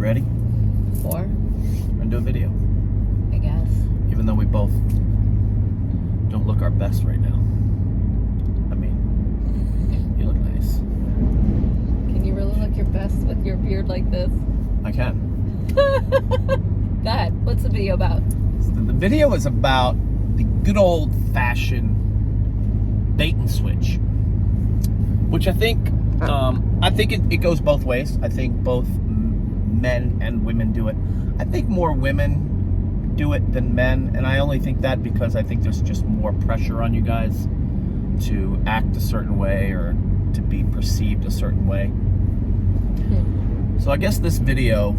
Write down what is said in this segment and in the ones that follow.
ready? Or, We're gonna do a video. I guess. Even though we both don't look our best right now. I mean, you look nice. Can you really look your best with your beard like this? I can. Go ahead. What's the video about? So the video is about the good old-fashioned bait and switch, which I think it goes both ways. I think both men and women do it. I think more women do it than men, and I only think that because I think there's just more pressure on you guys to act a certain way or to be perceived a certain way. So I guess this video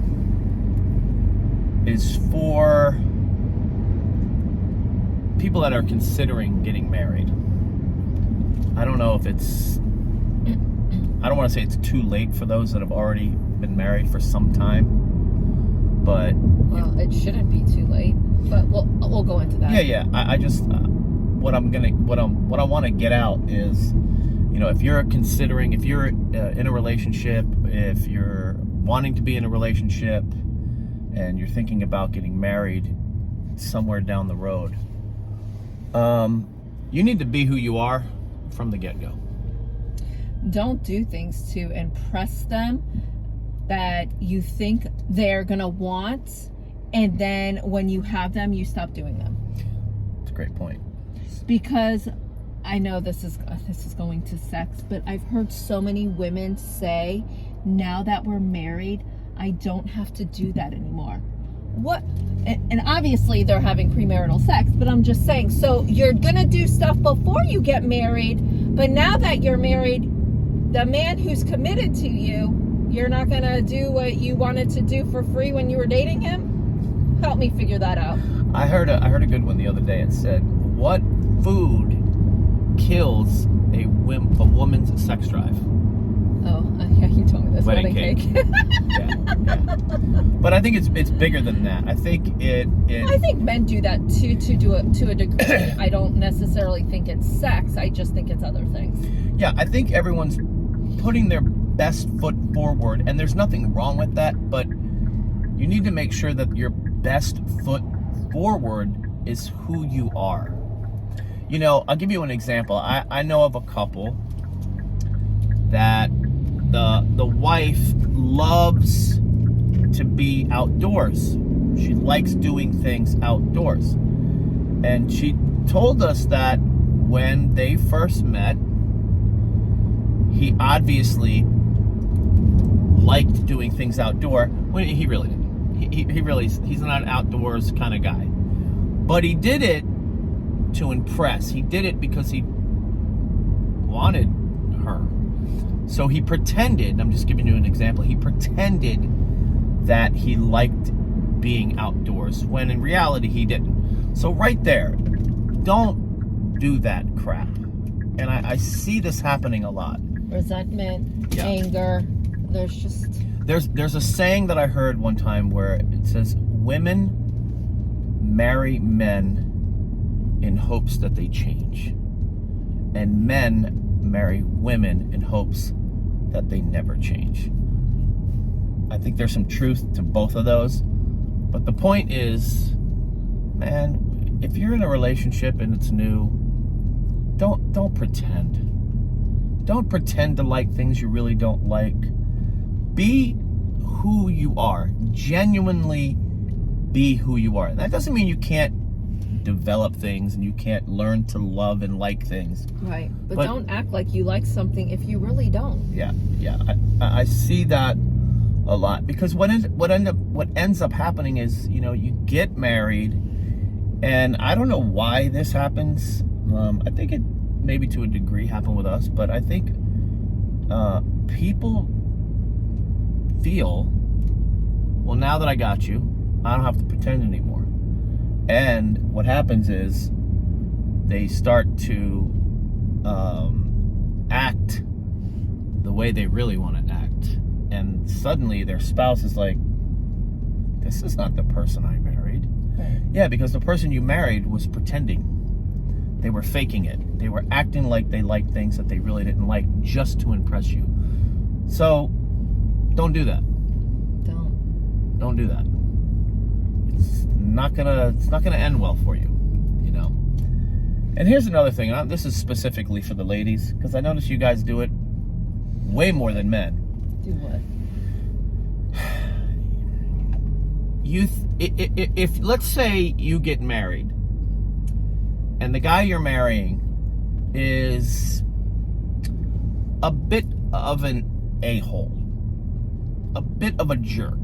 is for people that are considering getting married. I don't know if I don't want to say it's too late for those that have already been married for some time, but Well, it shouldn't be too late, but we'll go into that. yeah. I just what I want to get out is, if you're considering, if you're in a relationship, if you're wanting to be in a relationship, and you're thinking about getting married somewhere down the road, you need to be who you are from the get-go. Don't do things to impress them that you think they're gonna want, and then when you have them, you stop doing them. It's a great point. Because I know this is going to sex, but I've heard so many women say, now that we're married, I don't have to do that anymore. What? And obviously they're having premarital sex, but I'm just saying, so you're gonna do stuff before you get married, but now that you're married, the man who's committed to you, you're not gonna do what you wanted to do for free when you were dating him? Help me figure that out. I heard a good one the other day. It said, what food kills a woman's sex drive? Oh, yeah, you told me this. Wedding cake. yeah. But I think it's bigger than that. I think I think men do that too, to a degree. I don't necessarily think it's sex. I just think it's other things. Yeah, I think everyone's putting their best foot forward, and there's nothing wrong with that, but you need to make sure that your best foot forward is who you are. I'll give you an example. I know of a couple that the wife loves to be outdoors. She likes doing things outdoors. And she told us that when they first met, he obviously liked doing things outdoor. Well, he really didn't. He's not an outdoors kind of guy. But he did it to impress. He did it because he wanted her. So he pretended, I'm just giving you an example, he pretended that he liked being outdoors, when in reality he didn't. So right there, don't do that crap. And I see this happening a lot. Resentment, anger, There's a saying that I heard one time where it says, women marry men in hopes that they change, and men marry women in hopes that they never change. I think there's some truth to both of those, but the point is, man, if you're in a relationship and it's new, don't pretend. Don't pretend to like things you really don't like. Be who you are. Genuinely be who you are. And that doesn't mean you can't develop things and you can't learn to love and like things. Right. But don't act like you like something if you really don't. Yeah. I see that a lot, because what ends up happening is, you get married, and I don't know why this happens. I think it maybe to a degree happened with us, but I think people feel, well, now that I got you, I don't have to pretend anymore. And what happens is they start to act the way they really want to act. And suddenly their spouse is like, this is not the person I married. Right. Yeah, because the person you married was pretending. They were faking it. They were acting like they liked things that they really didn't like just to impress you. So don't do that. Don't. Don't do that. It's not gonna end well for you, you know. And here's another thing. This is specifically for the ladies, because I notice you guys do it way more than men. Do what? If let's say you get married, and the guy you're marrying is a bit of an a-hole, a bit of a jerk,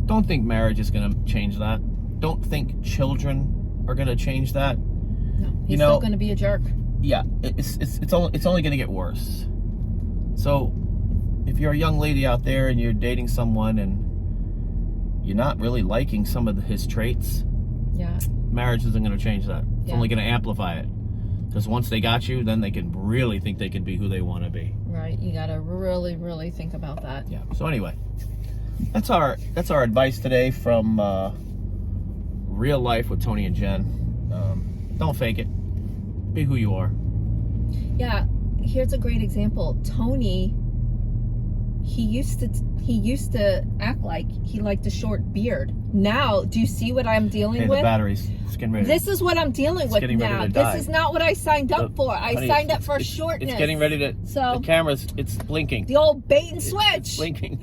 don't think marriage is going to change that. Don't think children are going to change that. No, he's You know, still going to be a jerk. Yeah, it's only going to get worse. So, if you're a young lady out there and you're dating someone and you're not really liking some of his traits, Yeah. marriage isn't going to change that. It's Yeah. only going to amplify it. Because once they got you, then they can really think they can be who they want to be. Right. You got to really, really think about that. Yeah. So anyway, that's our advice today from Real Life with Tony and Jen. Don't fake it. Be who you are. Yeah. Here's a great example. Tony, he used to act like he liked a short beard. Now, do you see what I'm dealing Hey, with? the batteries. It's getting ready. This is what I'm dealing with getting ready now. to die. This is not what I signed up for. I Honey, signed up for shortness. It's getting ready to. So- the camera's. It's blinking. The old bait and switch. It's blinking.